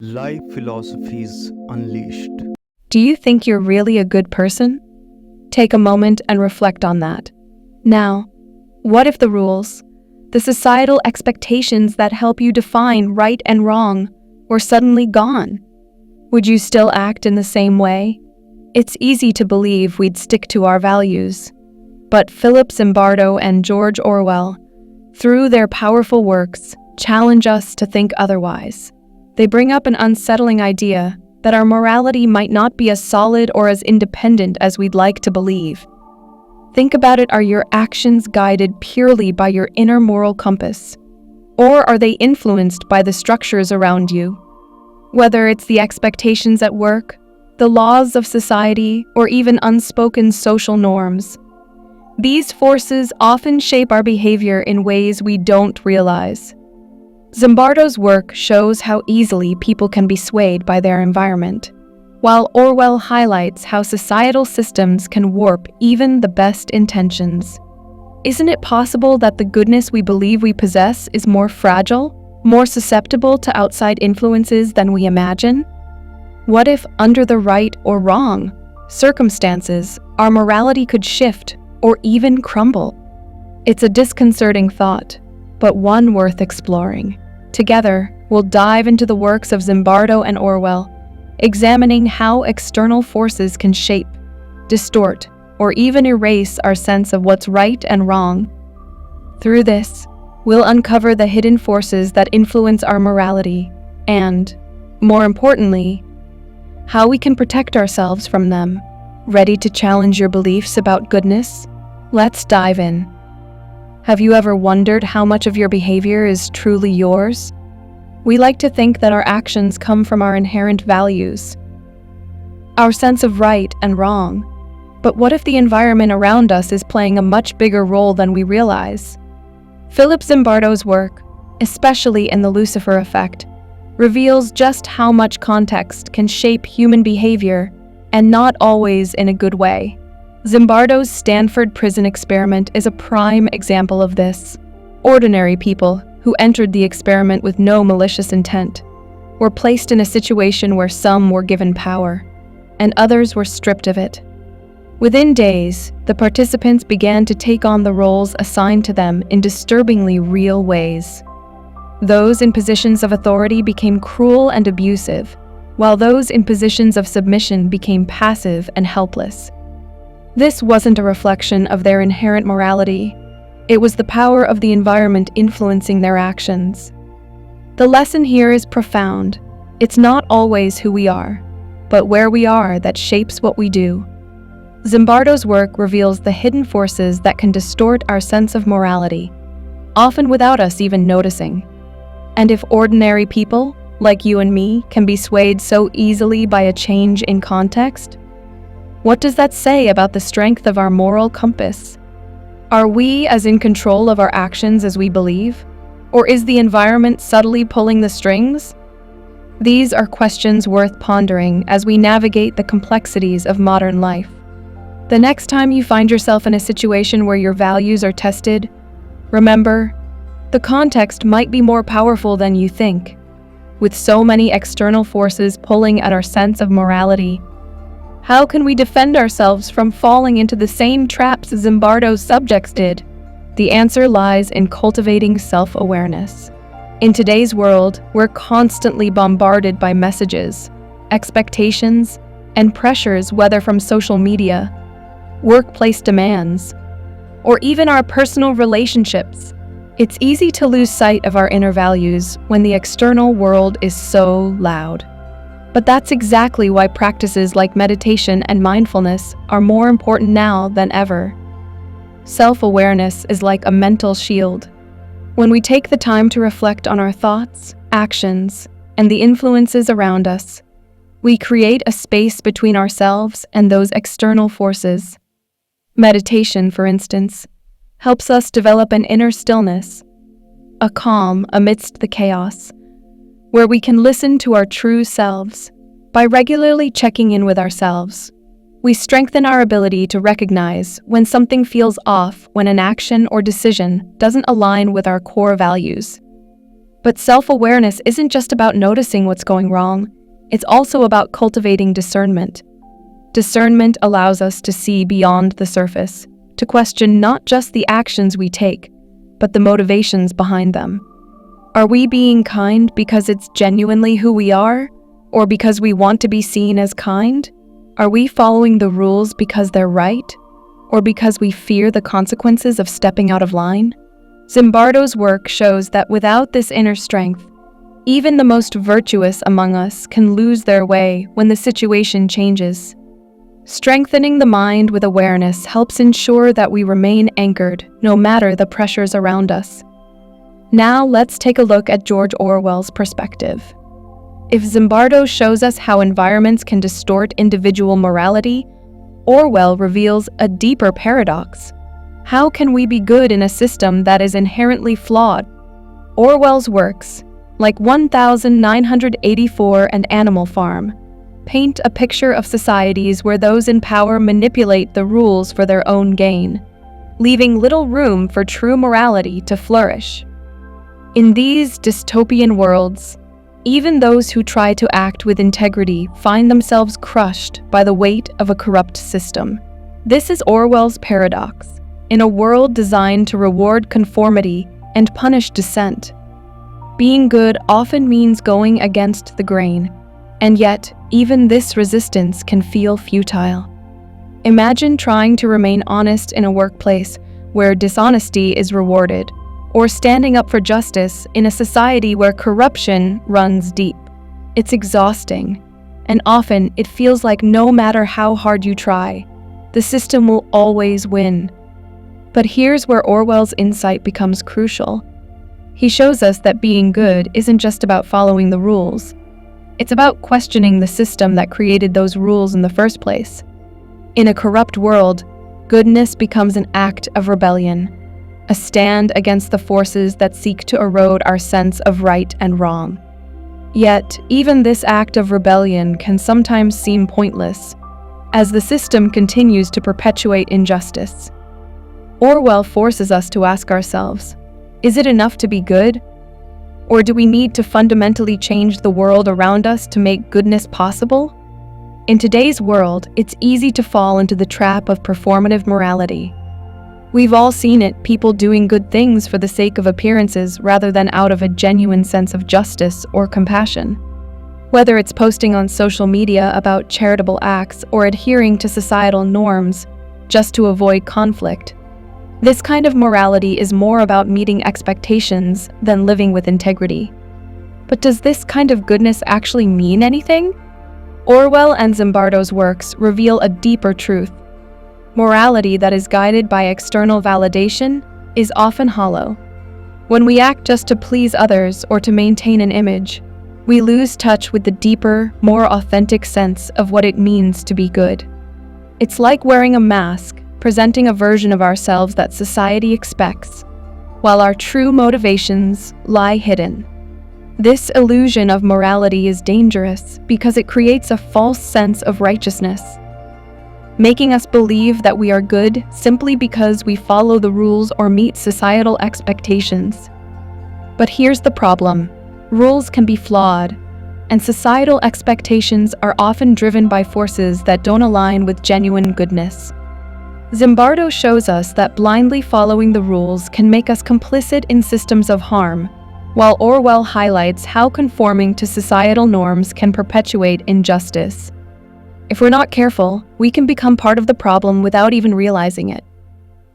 Life Philosophies Unleashed. Do you think you're really a good person? Take a moment and reflect on that. Now, what if the rules, the societal expectations that help you define right and wrong, were suddenly gone? Would you still act in the same way? It's easy to believe we'd stick to our values. But Philip Zimbardo and George Orwell, through their powerful works, challenge us to think otherwise. They bring up an unsettling idea that our morality might not be as solid or as independent as we'd like to believe. Think about it: are your actions guided purely by your inner moral compass? Or are they influenced by the structures around you? Whether it's the expectations at work, the laws of society, or even unspoken social norms, these forces often shape our behavior in ways we don't realize. Zimbardo's work shows how easily people can be swayed by their environment, while Orwell highlights how societal systems can warp even the best intentions. Isn't it possible that the goodness we believe we possess is more fragile, more susceptible to outside influences than we imagine? What if, under the right or wrong circumstances, our morality could shift or even crumble? It's a disconcerting thought, but one worth exploring. Together, we'll dive into the works of Zimbardo and Orwell, examining how external forces can shape, distort, or even erase our sense of what's right and wrong. Through this, we'll uncover the hidden forces that influence our morality and, more importantly, how we can protect ourselves from them. Ready to challenge your beliefs about goodness? Let's dive in. Have you ever wondered how much of your behavior is truly yours? We like to think that our actions come from our inherent values, our sense of right and wrong. But what if the environment around us is playing a much bigger role than we realize? Philip Zimbardo's work, especially in The Lucifer Effect, reveals just how much context can shape human behavior, and not always in a good way. Zimbardo's Stanford prison experiment is a prime example of this. Ordinary people, who entered the experiment with no malicious intent, were placed in a situation where some were given power, and others were stripped of it. Within days, the participants began to take on the roles assigned to them in disturbingly real ways. Those in positions of authority became cruel and abusive, while those in positions of submission became passive and helpless. This wasn't a reflection of their inherent morality. It was the power of the environment influencing their actions. The lesson here is profound. It's not always who we are, but where we are that shapes what we do. Zimbardo's work reveals the hidden forces that can distort our sense of morality, often without us even noticing. And if ordinary people, like you and me, can be swayed so easily by a change in context, what does that say about the strength of our moral compass? Are we as in control of our actions as we believe? Or is the environment subtly pulling the strings? These are questions worth pondering as we navigate the complexities of modern life. The next time you find yourself in a situation where your values are tested, remember, the context might be more powerful than you think. With so many external forces pulling at our sense of morality, how can we defend ourselves from falling into the same traps Zimbardo's subjects did? The answer lies in cultivating self-awareness. In today's world, we're constantly bombarded by messages, expectations, and pressures, whether from social media, workplace demands, or even our personal relationships. It's easy to lose sight of our inner values when the external world is so loud. But that's exactly why practices like meditation and mindfulness are more important now than ever. Self-awareness is like a mental shield. When we take the time to reflect on our thoughts, actions, and the influences around us, we create a space between ourselves and those external forces. Meditation, for instance, helps us develop an inner stillness, a calm amidst the chaos, where we can listen to our true selves. By regularly checking in with ourselves, we strengthen our ability to recognize when something feels off, when an action or decision doesn't align with our core values. But self-awareness isn't just about noticing what's going wrong, it's also about cultivating discernment. Discernment allows us to see beyond the surface, to question not just the actions we take, but the motivations behind them. Are we being kind because it's genuinely who we are, or because we want to be seen as kind? Are we following the rules because they're right, or because we fear the consequences of stepping out of line? Zimbardo's work shows that without this inner strength, even the most virtuous among us can lose their way when the situation changes. Strengthening the mind with awareness helps ensure that we remain anchored no matter the pressures around us. Now let's take a look at George Orwell's perspective. If Zimbardo shows us how environments can distort individual morality, Orwell reveals a deeper paradox. How can we be good in a system that is inherently flawed? Orwell's works, like 1984 and Animal Farm, paint a picture of societies where those in power manipulate the rules for their own gain, leaving little room for true morality to flourish. In these dystopian worlds, even those who try to act with integrity find themselves crushed by the weight of a corrupt system. This is Orwell's paradox. In a world designed to reward conformity and punish dissent, being good often means going against the grain, and yet even this resistance can feel futile. Imagine trying to remain honest in a workplace where dishonesty is rewarded, or standing up for justice in a society where corruption runs deep. It's exhausting, and often it feels like no matter how hard you try, the system will always win. But here's where Orwell's insight becomes crucial. He shows us that being good isn't just about following the rules. It's about questioning the system that created those rules in the first place. In a corrupt world, goodness becomes an act of rebellion, a stand against the forces that seek to erode our sense of right and wrong. Yet, even this act of rebellion can sometimes seem pointless, as the system continues to perpetuate injustice. Orwell forces us to ask ourselves, is it enough to be good? Or do we need to fundamentally change the world around us to make goodness possible? In today's world, it's easy to fall into the trap of performative morality. We've all seen it, people doing good things for the sake of appearances rather than out of a genuine sense of justice or compassion. Whether it's posting on social media about charitable acts or adhering to societal norms just to avoid conflict, this kind of morality is more about meeting expectations than living with integrity. But does this kind of goodness actually mean anything? Orwell and Zimbardo's works reveal a deeper truth. Morality that is guided by external validation is often hollow. When we act just to please others or to maintain an image, we lose touch with the deeper, more authentic sense of what it means to be good. It's like wearing a mask, presenting a version of ourselves that society expects, while our true motivations lie hidden. This illusion of morality is dangerous because it creates a false sense of righteousness, making us believe that we are good simply because we follow the rules or meet societal expectations. But here's the problem. Rules can be flawed, and societal expectations are often driven by forces that don't align with genuine goodness. Zimbardo shows us that blindly following the rules can make us complicit in systems of harm, while Orwell highlights how conforming to societal norms can perpetuate injustice. If we're not careful, we can become part of the problem without even realizing it.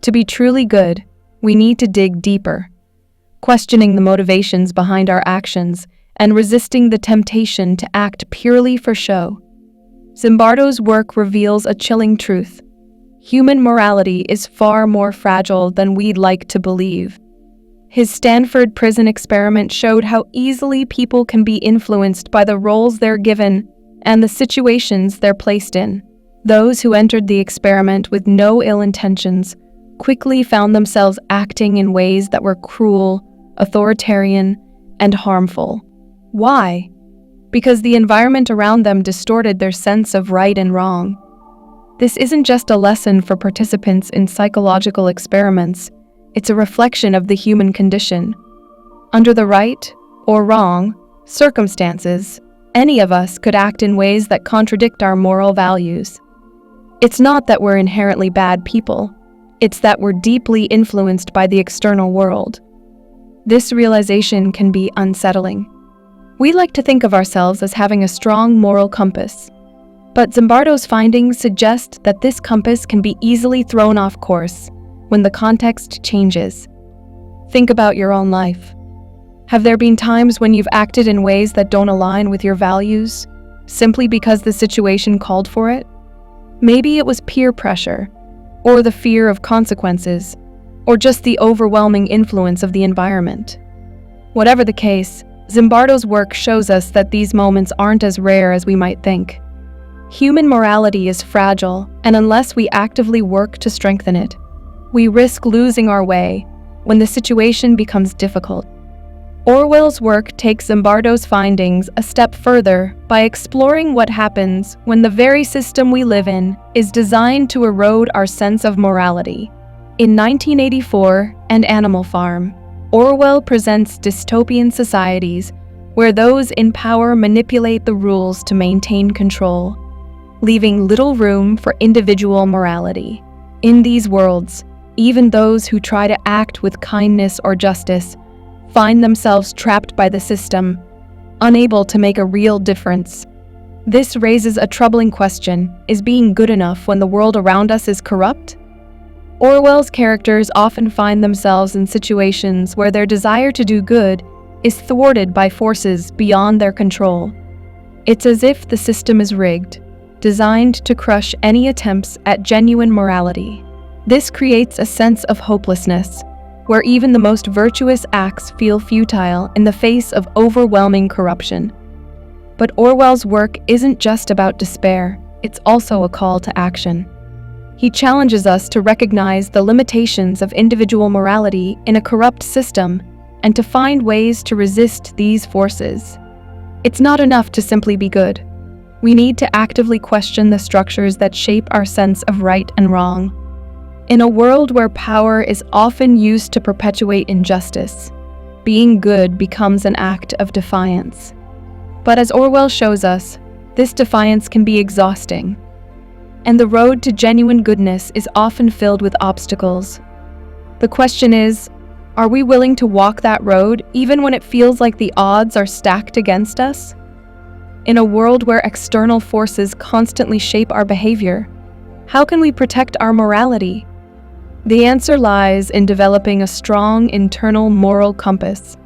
To be truly good, we need to dig deeper, questioning the motivations behind our actions and resisting the temptation to act purely for show. Zimbardo's work reveals a chilling truth. Human morality is far more fragile than we'd like to believe. His Stanford prison experiment showed how easily people can be influenced by the roles they're given and the situations they're placed in. Those who entered the experiment with no ill intentions quickly found themselves acting in ways that were cruel, authoritarian, and harmful. Why? Because the environment around them distorted their sense of right and wrong. This isn't just a lesson for participants in psychological experiments, it's a reflection of the human condition. Under the right, or wrong circumstances, any of us could act in ways that contradict our moral values. It's not that we're inherently bad people, it's that we're deeply influenced by the external world. This realization can be unsettling. We like to think of ourselves as having a strong moral compass, but Zimbardo's findings suggest that this compass can be easily thrown off course when the context changes. Think about your own life. Have there been times when you've acted in ways that don't align with your values, simply because the situation called for it? Maybe it was peer pressure, or the fear of consequences, or just the overwhelming influence of the environment. Whatever the case, Zimbardo's work shows us that these moments aren't as rare as we might think. Human morality is fragile, and unless we actively work to strengthen it, we risk losing our way when the situation becomes difficult. Orwell's work takes Zimbardo's findings a step further by exploring what happens when the very system we live in is designed to erode our sense of morality. In 1984 and Animal Farm, Orwell presents dystopian societies where those in power manipulate the rules to maintain control, leaving little room for individual morality. In these worlds, even those who try to act with kindness or justice find themselves trapped by the system, unable to make a real difference. This raises a troubling question: is being good enough when the world around us is corrupt? Orwell's characters often find themselves in situations where their desire to do good is thwarted by forces beyond their control. It's as if the system is rigged, designed to crush any attempts at genuine morality. This creates a sense of hopelessness, where even the most virtuous acts feel futile in the face of overwhelming corruption. But Orwell's work isn't just about despair, it's also a call to action. He challenges us to recognize the limitations of individual morality in a corrupt system and to find ways to resist these forces. It's not enough to simply be good. We need to actively question the structures that shape our sense of right and wrong. In a world where power is often used to perpetuate injustice, being good becomes an act of defiance. But as Orwell shows us, this defiance can be exhausting, and the road to genuine goodness is often filled with obstacles. The question is, are we willing to walk that road even when it feels like the odds are stacked against us? In a world where external forces constantly shape our behavior, how can we protect our morality? The answer lies in developing a strong internal moral compass,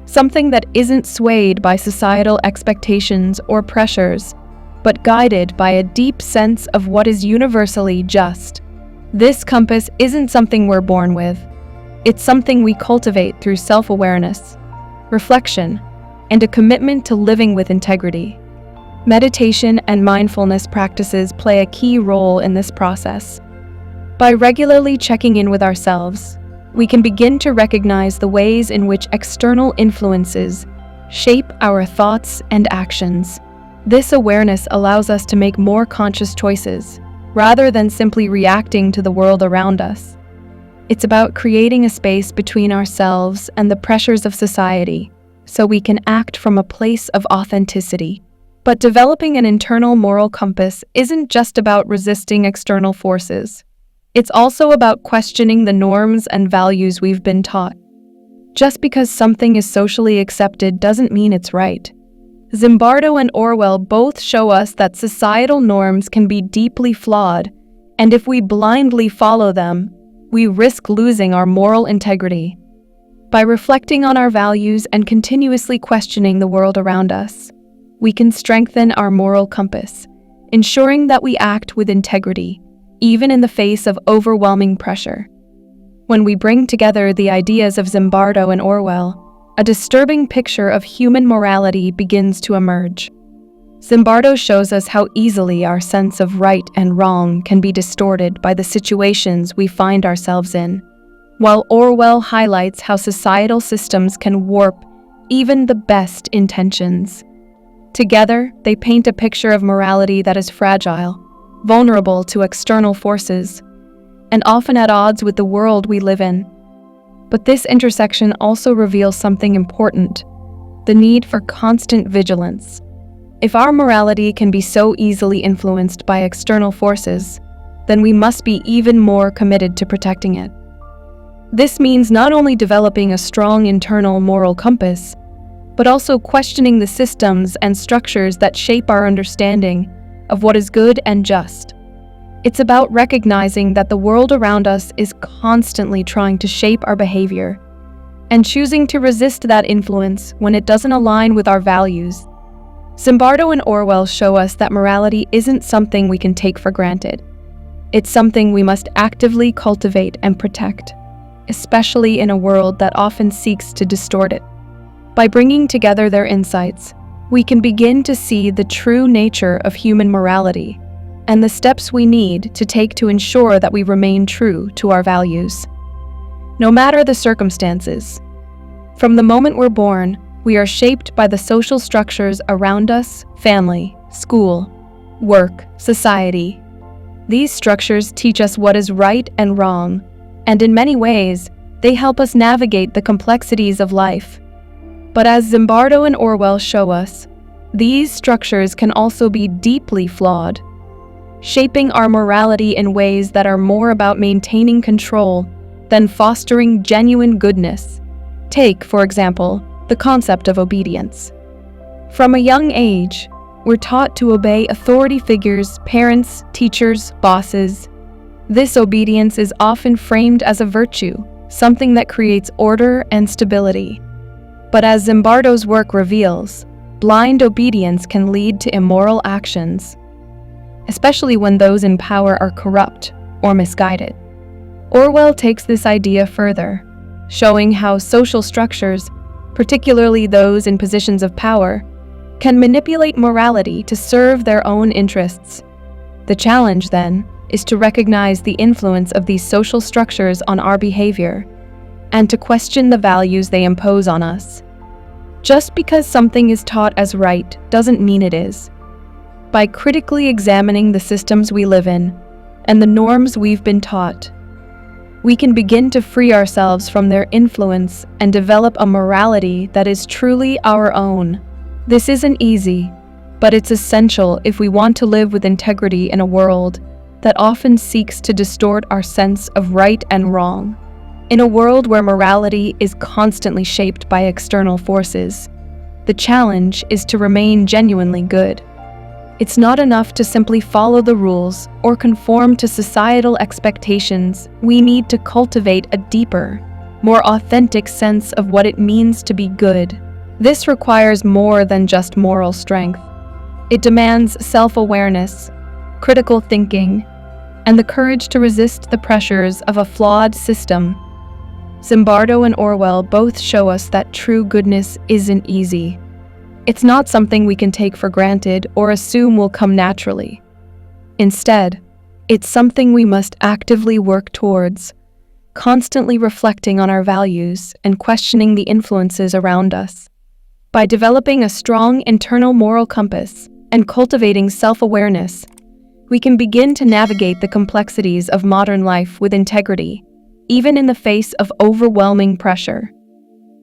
something that isn't swayed by societal expectations or pressures, but guided by a deep sense of what is universally just. This compass isn't something we're born with. It's something we cultivate through self-awareness, reflection, and a commitment to living with integrity. Meditation and mindfulness practices play a key role in this process. By regularly checking in with ourselves, we can begin to recognize the ways in which external influences shape our thoughts and actions. This awareness allows us to make more conscious choices, rather than simply reacting to the world around us. It's about creating a space between ourselves and the pressures of society, so we can act from a place of authenticity. But developing an internal moral compass isn't just about resisting external forces. It's also about questioning the norms and values we've been taught. Just because something is socially accepted doesn't mean it's right. Zimbardo and Orwell both show us that societal norms can be deeply flawed, and if we blindly follow them, we risk losing our moral integrity. By reflecting on our values and continuously questioning the world around us, we can strengthen our moral compass, ensuring that we act with integrity, even in the face of overwhelming pressure. When we bring together the ideas of Zimbardo and Orwell, a disturbing picture of human morality begins to emerge. Zimbardo shows us how easily our sense of right and wrong can be distorted by the situations we find ourselves in, while Orwell highlights how societal systems can warp even the best intentions. Together, they paint a picture of morality that is fragile, vulnerable to external forces, and often at odds with the world we live in. But this intersection also reveals something important. the need for constant vigilance. If our morality can be so easily influenced by external forces, then we must be even more committed to protecting it. This means not only developing a strong internal moral compass, but also questioning the systems and structures that shape our understanding of what is good and just. It's about recognizing that the world around us is constantly trying to shape our behavior, and choosing to resist that influence when it doesn't align with our values. Zimbardo and Orwell show us that morality isn't something we can take for granted. It's something we must actively cultivate and protect, especially in a world that often seeks to distort it. By bringing together their insights, we can begin to see the true nature of human morality and the steps we need to take to ensure that we remain true to our values. No matter the circumstances, from the moment we're born, we are shaped by the social structures around us: family, school, work, society. These structures teach us what is right and wrong, and in many ways, they help us navigate the complexities of life. But as Zimbardo and Orwell show us, these structures can also be deeply flawed, shaping our morality in ways that are more about maintaining control than fostering genuine goodness. Take, for example, the concept of obedience. From a young age, we're taught to obey authority figures, parents, teachers, bosses. This obedience is often framed as a virtue, something that creates order and stability. But as Zimbardo's work reveals, blind obedience can lead to immoral actions, especially when those in power are corrupt or misguided. Orwell takes this idea further, showing how social structures, particularly those in positions of power, can manipulate morality to serve their own interests. The challenge, then, is to recognize the influence of these social structures on our behavior and to question the values they impose on us. Just because something is taught as right doesn't mean it is. By critically examining the systems we live in and the norms we've been taught, we can begin to free ourselves from their influence and develop a morality that is truly our own. This isn't easy, but it's essential if we want to live with integrity in a world that often seeks to distort our sense of right and wrong. In a world where morality is constantly shaped by external forces, the challenge is to remain genuinely good. It's not enough to simply follow the rules or conform to societal expectations. We need to cultivate a deeper, more authentic sense of what it means to be good. This requires more than just moral strength. It demands self-awareness, critical thinking, and the courage to resist the pressures of a flawed system. Zimbardo and Orwell both show us that true goodness isn't easy. It's not something we can take for granted or assume will come naturally. Instead, it's something we must actively work towards, constantly reflecting on our values and questioning the influences around us. By developing a strong internal moral compass and cultivating self-awareness, we can begin to navigate the complexities of modern life with integrity, even in the face of overwhelming pressure.